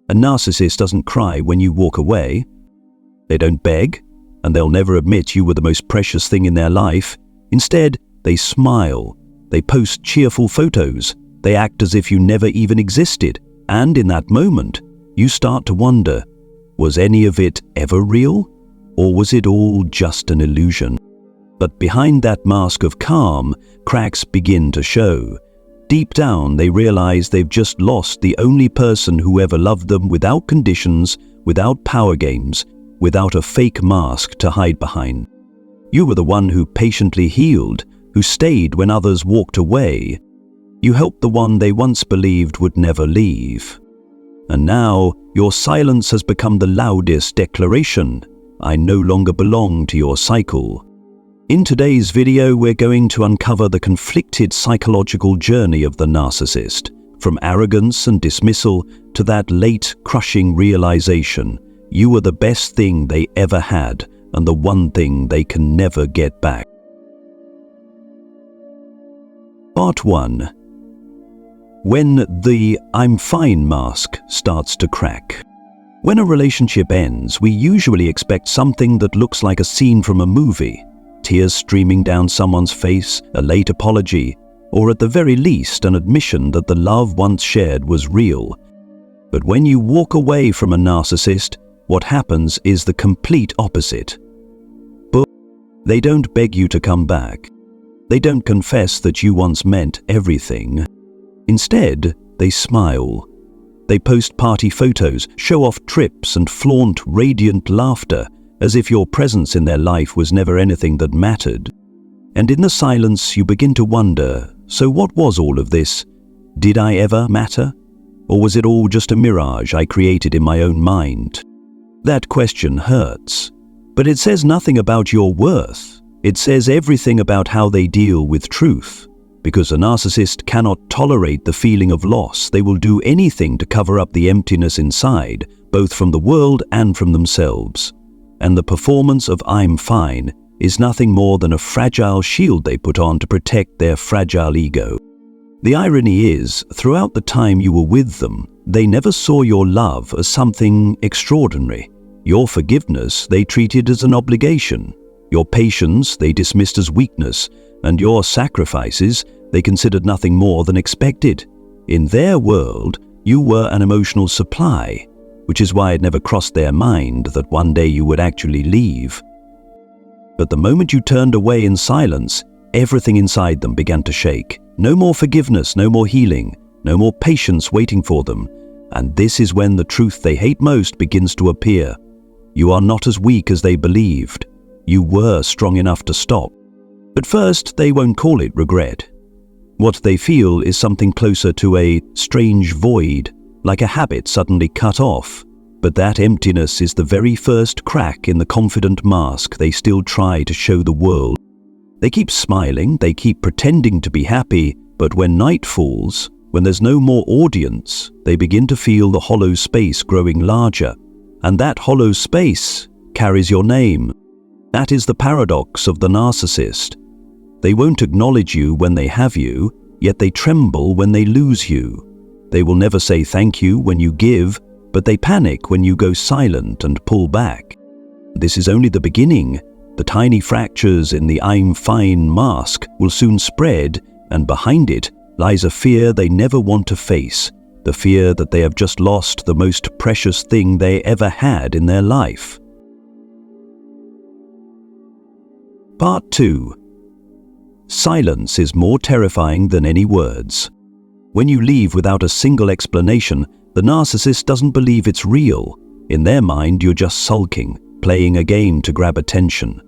A narcissist doesn't cry when you walk away. They don't beg, and they'll never admit you were the most precious thing in their life. Instead, they smile, they post cheerful photos, they act as if you never even existed, and in that moment, you start to wonder, was any of it ever real? Or was it all just an illusion? But behind that mask of calm, cracks begin to show. Deep down, they realize they've just lost the only person who ever loved them without conditions, without power games, without a fake mask to hide behind. You were the one who patiently healed, who stayed when others walked away. You helped the one they once believed would never leave. And now, your silence has become the loudest declaration. I no longer belong to your cycle. In today's video, we're going to uncover the conflicted psychological journey of the narcissist, from arrogance and dismissal to that late, crushing realization. You were the best thing they ever had, and the one thing they can never get back. Part 1. When the "I'm fine" mask starts to crack. When a relationship ends, we usually expect something that looks like a scene from a movie. Tears streaming down someone's face, a late apology, or at the very least an admission that the love once shared was real. But when you walk away from a narcissist, what happens is the complete opposite. But they don't beg you to come back. They don't confess that you once meant everything. Instead, they smile. They post party photos, show off trips, and flaunt radiant laughter, as if your presence in their life was never anything that mattered. And in the silence, you begin to wonder, so what was all of this? Did I ever matter? Or was it all just a mirage I created in my own mind? That question hurts, but it says nothing about your worth. It says everything about how they deal with truth. Because a narcissist cannot tolerate the feeling of loss, they will do anything to cover up the emptiness inside, both from the world and from themselves. And the performance of "I'm fine" is nothing more than a fragile shield they put on to protect their fragile ego. The irony is, throughout the time you were with them, they never saw your love as something extraordinary. Your forgiveness they treated as an obligation. Your patience they dismissed as weakness, and your sacrifices they considered nothing more than expected. In their world, you were an emotional supply, which is why it never crossed their mind that one day you would actually leave. But the moment you turned away in silence, everything inside them began to shake. No more forgiveness, no more healing, no more patience waiting for them. And this is when the truth they hate most begins to appear. You are not as weak as they believed. You were strong enough to stop. But first, they won't call it regret. What they feel is something closer to a strange void, like a habit suddenly cut off. But that emptiness is the very first crack in the confident mask they still try to show the world. They keep smiling, they keep pretending to be happy, but when night falls, when there's no more audience, they begin to feel the hollow space growing larger. And that hollow space carries your name. That is the paradox of the narcissist. They won't acknowledge you when they have you, yet they tremble when they lose you. They will never say thank you when you give, but they panic when you go silent and pull back. This is only the beginning. The tiny fractures in the "I'm fine" mask will soon spread, and behind it lies a fear they never want to face, the fear that they have just lost the most precious thing they ever had in their life. Part 2. Silence is more terrifying than any words. When you leave without a single explanation, the narcissist doesn't believe it's real. In their mind, you're just sulking, playing a game to grab attention.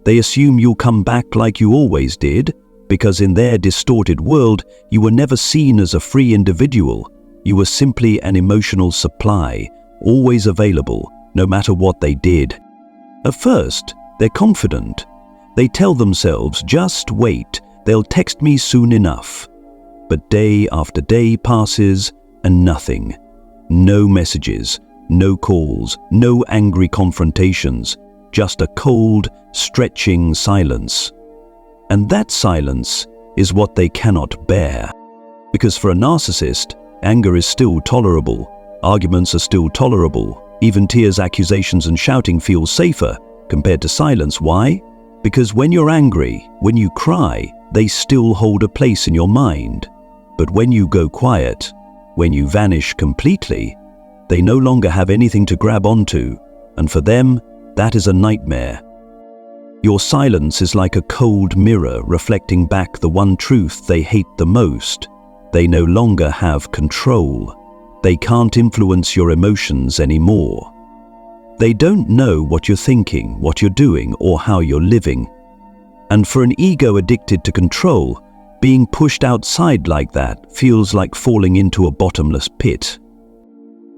They assume you'll come back like you always did, because in their distorted world, you were never seen as a free individual. You were simply an emotional supply, always available, no matter what they did. At first, they're confident. They tell themselves, just wait, they'll text me soon enough. But day after day passes and nothing. No messages, no calls, no angry confrontations, just a cold, stretching silence. And that silence is what they cannot bear. Because for a narcissist, anger is still tolerable. Arguments are still tolerable. Even tears, accusations, and shouting feel safer compared to silence. Why? Because when you're angry, when you cry, they still hold a place in your mind. But when you go quiet, when you vanish completely, they no longer have anything to grab onto, and for them, that is a nightmare. Your silence is like a cold mirror reflecting back the one truth they hate the most. They no longer have control. They can't influence your emotions anymore. They don't know what you're thinking, what you're doing, or how you're living. And for an ego addicted to control, being pushed outside like that feels like falling into a bottomless pit.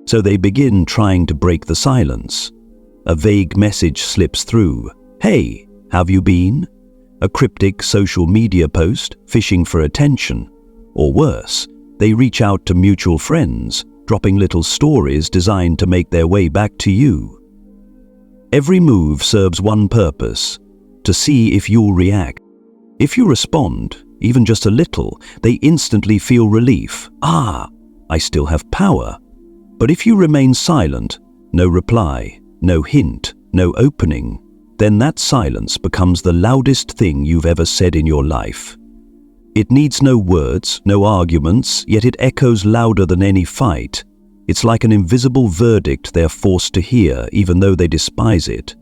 So they begin trying to break the silence. A vague message slips through. Hey, have you been? A cryptic social media post, fishing for attention. Or worse, they reach out to mutual friends, dropping little stories designed to make their way back to you. Every move serves one purpose: to see if you'll react. If you respond, even just a little, they instantly feel relief. Ah, I still have power. But if you remain silent, no reply, no hint, no opening, then that silence becomes the loudest thing you've ever said in your life. It needs no words, no arguments, yet it echoes louder than any fight. It's like an invisible verdict they're forced to hear, even though they despise it.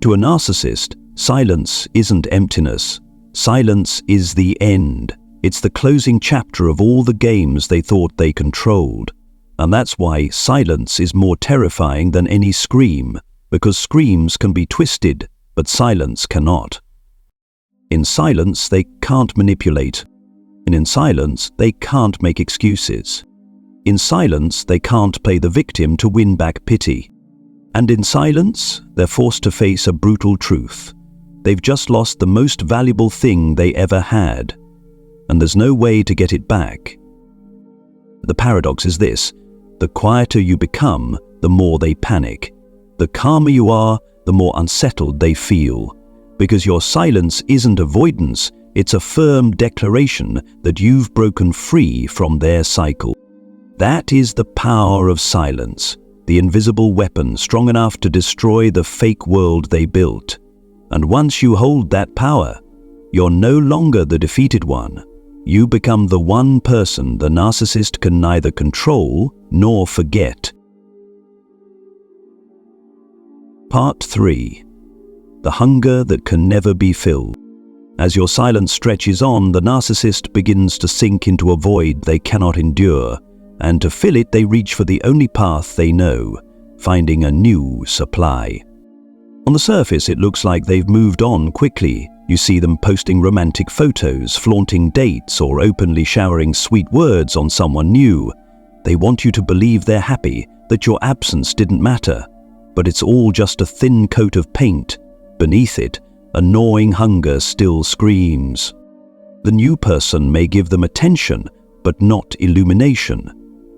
To a narcissist, silence isn't emptiness. Silence is the end. It's the closing chapter of all the games they thought they controlled. And that's why silence is more terrifying than any scream, because screams can be twisted, but silence cannot. In silence, they can't manipulate. And in silence, they can't make excuses. In silence, they can't play the victim to win back pity. And in silence, they're forced to face a brutal truth. They've just lost the most valuable thing they ever had, and there's no way to get it back. The paradox is this: the quieter you become, the more they panic. The calmer you are, the more unsettled they feel. Because your silence isn't avoidance, it's a firm declaration that you've broken free from their cycle. That is the power of silence, the invisible weapon strong enough to destroy the fake world they built. And once you hold that power, you're no longer the defeated one. You become the one person the narcissist can neither control nor forget. Part 3. The hunger that can never be filled. As your silence stretches on, the narcissist begins to sink into a void they cannot endure, and to fill it they reach for the only path they know, finding a new supply. On the surface it looks like they've moved on quickly. You see them posting romantic photos, flaunting dates, or openly showering sweet words on someone new. They want you to believe they're happy, that your absence didn't matter. But it's all just a thin coat of paint. Beneath it, a gnawing hunger still screams. The new person may give them attention, but not illumination.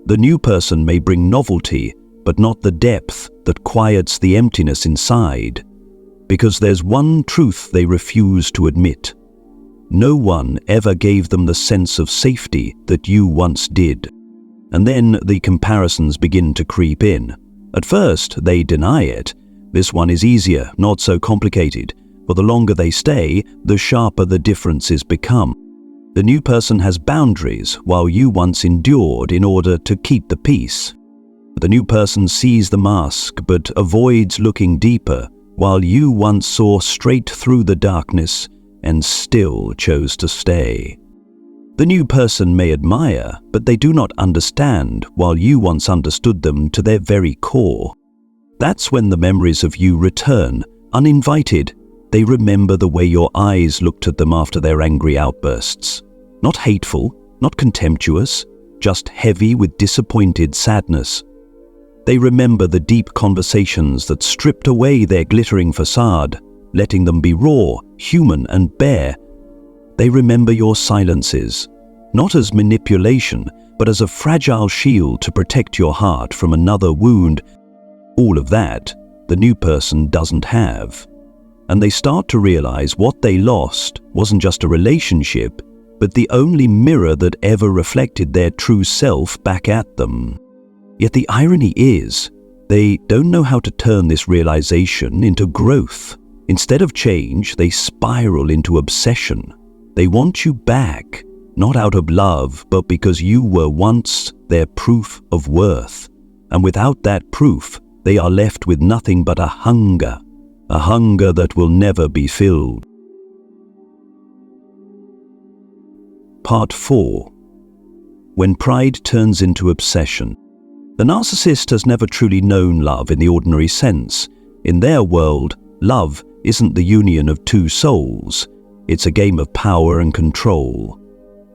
The new person may bring novelty, but not the depth that quiets the emptiness inside. Because there's one truth they refuse to admit. No one ever gave them the sense of safety that you once did. And then the comparisons begin to creep in. At first, they deny it. This one is easier, not so complicated. For the longer they stay, the sharper the differences become. The new person has boundaries, while you once endured in order to keep the peace. The new person sees the mask, but avoids looking deeper, while you once saw straight through the darkness and still chose to stay. The new person may admire, but they do not understand, while you once understood them to their very core. That's when the memories of you return, uninvited. They remember the way your eyes looked at them after their angry outbursts. Not hateful, not contemptuous, just heavy with disappointed sadness. They remember the deep conversations that stripped away their glittering facade, letting them be raw, human, and bare. They remember your silences, not as manipulation, but as a fragile shield to protect your heart from another wound. All of that, the new person doesn't have. And they start to realize what they lost wasn't just a relationship, but the only mirror that ever reflected their true self back at them. Yet the irony is, they don't know how to turn this realization into growth. Instead of change, they spiral into obsession. They want you back, not out of love, but because you were once their proof of worth. And without that proof, they are left with nothing but a hunger that will never be filled. Part 4. When pride turns into obsession. The narcissist has never truly known love in the ordinary sense. In their world, love isn't the union of two souls. It's a game of power and control.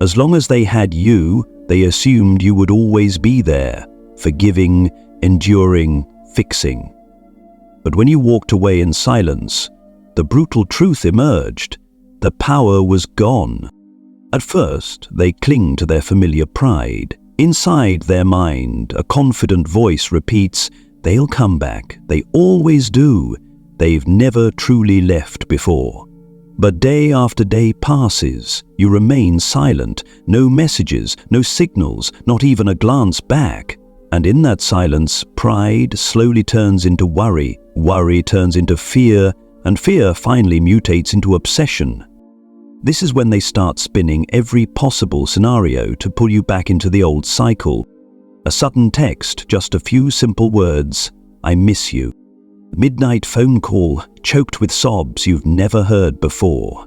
As long as they had you, they assumed you would always be there, forgiving, enduring, fixing. But when you walked away in silence, the brutal truth emerged. The power was gone. At first, they cling to their familiar pride. Inside their mind, a confident voice repeats, "They'll come back. They always do. They've never truly left before." But day after day passes. You remain silent. No messages, no signals, not even a glance back. And in that silence, pride slowly turns into worry. Worry turns into fear, and fear finally mutates into obsession. This is when they start spinning every possible scenario to pull you back into the old cycle. A sudden text, just a few simple words, "I miss you." Midnight phone call, choked with sobs you've never heard before.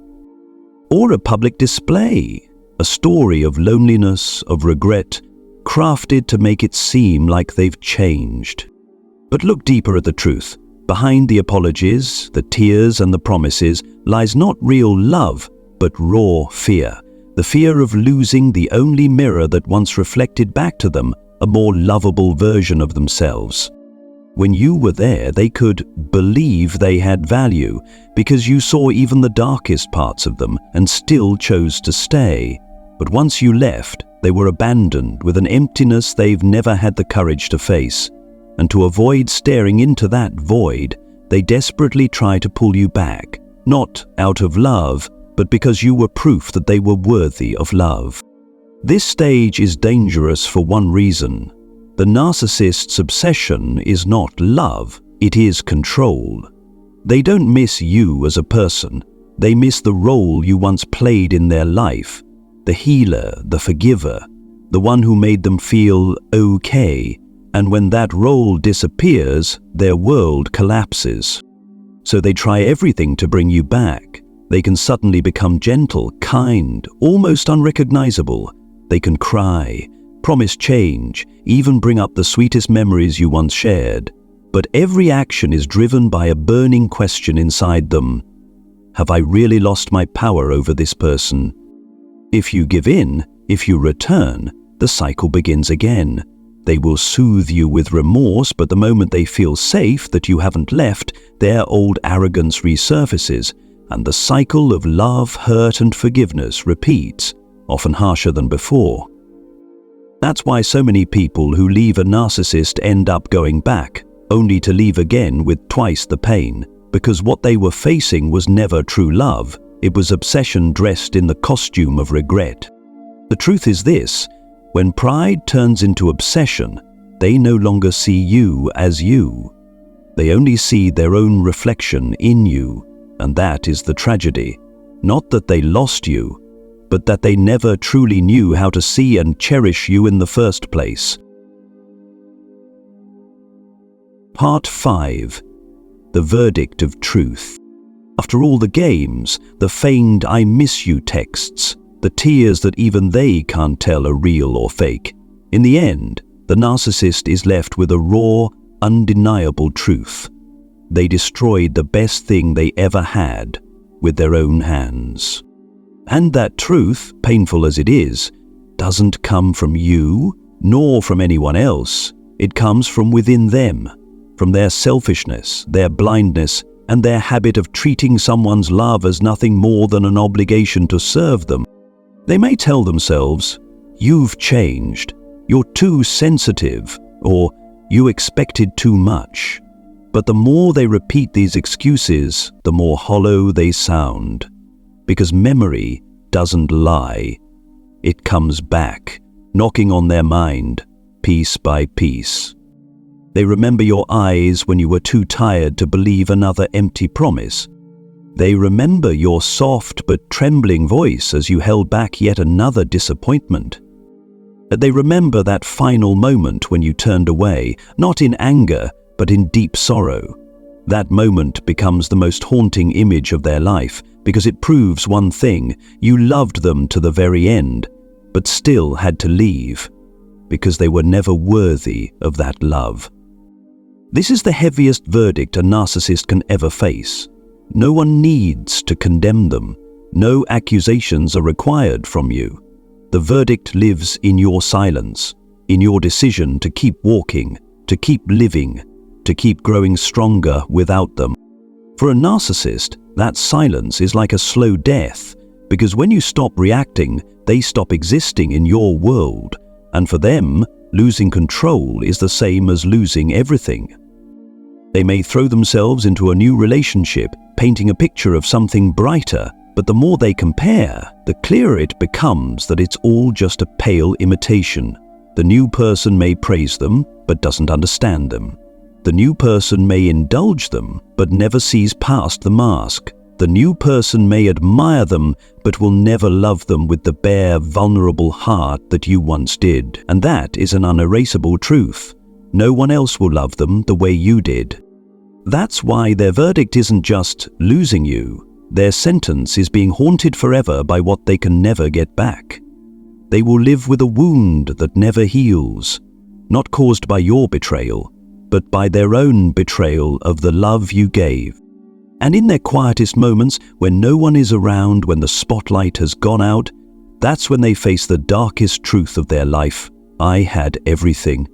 Or a public display, a story of loneliness, of regret, crafted to make it seem like they've changed. But look deeper at the truth. Behind the apologies, the tears and the promises lies not real love, but raw fear. The fear of losing the only mirror that once reflected back to them a more lovable version of themselves. When you were there, they could believe they had value because you saw even the darkest parts of them and still chose to stay. But once you left, they were abandoned with an emptiness they've never had the courage to face. And to avoid staring into that void, they desperately try to pull you back, not out of love, but because you were proof that they were worthy of love. This stage is dangerous for one reason. The narcissist's obsession is not love, it is control. They don't miss you as a person, they miss the role you once played in their life, the healer, the forgiver, the one who made them feel okay, and when that role disappears, their world collapses. So they try everything to bring you back. They can suddenly become gentle, kind, almost unrecognizable. They can cry, promise change, even bring up the sweetest memories you once shared. But every action is driven by a burning question inside them. Have I really lost my power over this person? If you give in, if you return, the cycle begins again. They will soothe you with remorse, but the moment they feel safe that you haven't left, their old arrogance resurfaces, and the cycle of love, hurt, and forgiveness repeats, often harsher than before. That's why so many people who leave a narcissist end up going back, only to leave again with twice the pain, because what they were facing was never true love, it was obsession dressed in the costume of regret. The truth is this, when pride turns into obsession, they no longer see you as you. They only see their own reflection in you, and that is the tragedy. Not that they lost you, but that they never truly knew how to see and cherish you in the first place. Part 5. The verdict of truth. After all the games, the feigned "I miss you" texts, the tears that even they can't tell are real or fake, in the end, the narcissist is left with a raw, undeniable truth. They destroyed the best thing they ever had with their own hands. And that truth, painful as it is, doesn't come from you, nor from anyone else. It comes from within them, from their selfishness, their blindness, and their habit of treating someone's love as nothing more than an obligation to serve them. They may tell themselves, "You've changed, you're too sensitive," or "You expected too much." But the more they repeat these excuses, the more hollow they sound. Because memory doesn't lie. It comes back, knocking on their mind, piece by piece. They remember your eyes when you were too tired to believe another empty promise. They remember your soft but trembling voice as you held back yet another disappointment. They remember that final moment when you turned away, not in anger, but in deep sorrow. That moment becomes the most haunting image of their life because it proves one thing: you loved them to the very end, but still had to leave because they were never worthy of that love. This is the heaviest verdict a narcissist can ever face. No one needs to condemn them. No accusations are required from you. The verdict lives in your silence, in your decision to keep walking, to keep living, to keep growing stronger without them. For a narcissist, that silence is like a slow death, because when you stop reacting, they stop existing in your world, and for them, losing control is the same as losing everything. They may throw themselves into a new relationship, painting a picture of something brighter, but the more they compare, the clearer it becomes that it's all just a pale imitation. The new person may praise them, but doesn't understand them. The new person may indulge them, but never sees past the mask. The new person may admire them, but will never love them with the bare, vulnerable heart that you once did. And that is an unerasable truth. No one else will love them the way you did. That's why their verdict isn't just losing you. Their sentence is being haunted forever by what they can never get back. They will live with a wound that never heals, not caused by your betrayal, but by their own betrayal of the love you gave. And in their quietest moments, when no one is around, when the spotlight has gone out, that's when they face the darkest truth of their life. I had everything,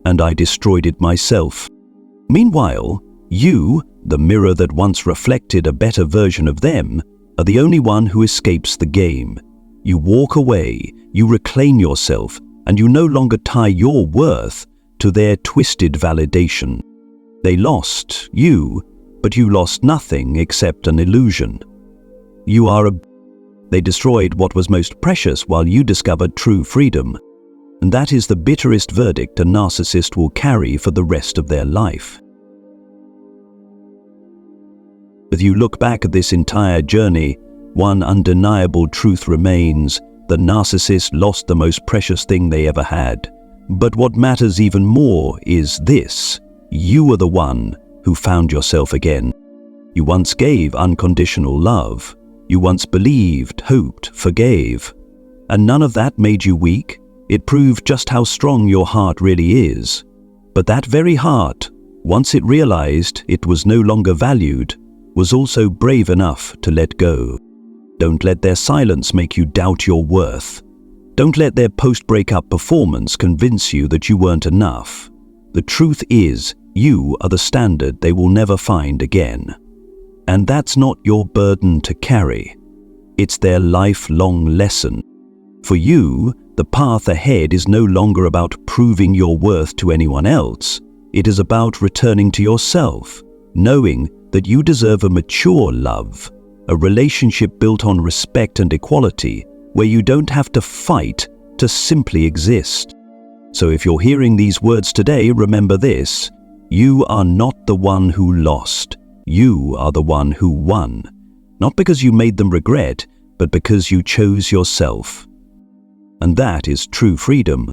and I destroyed it myself. Meanwhile, you, the mirror that once reflected a better version of them, are the only one who escapes the game. You walk away, you reclaim yourself, and you no longer tie your worth to their twisted validation. They lost you, but you lost nothing except an illusion. They destroyed what was most precious while you discovered true freedom. And that is the bitterest verdict a narcissist will carry for the rest of their life. As you look back at this entire journey, one undeniable truth remains: the narcissist lost the most precious thing they ever had. But what matters even more is this: you are the one who found yourself again. You once gave unconditional love. You once believed, hoped, forgave. And none of that made you weak. It proved just how strong your heart really is. But that very heart, once it realized it was no longer valued, was also brave enough to let go. Don't let their silence make you doubt your worth. Don't let their post-breakup performance convince you that you weren't enough. The truth is, you are the standard they will never find again. And that's not your burden to carry. It's their lifelong lesson. For you, the path ahead is no longer about proving your worth to anyone else. It is about returning to yourself, knowing that you deserve a mature love, a relationship built on respect and equality, where you don't have to fight to simply exist. So if you're hearing these words today, remember this: you are not the one who lost. You are the one who won. Not because you made them regret, but because you chose yourself. And that is true freedom.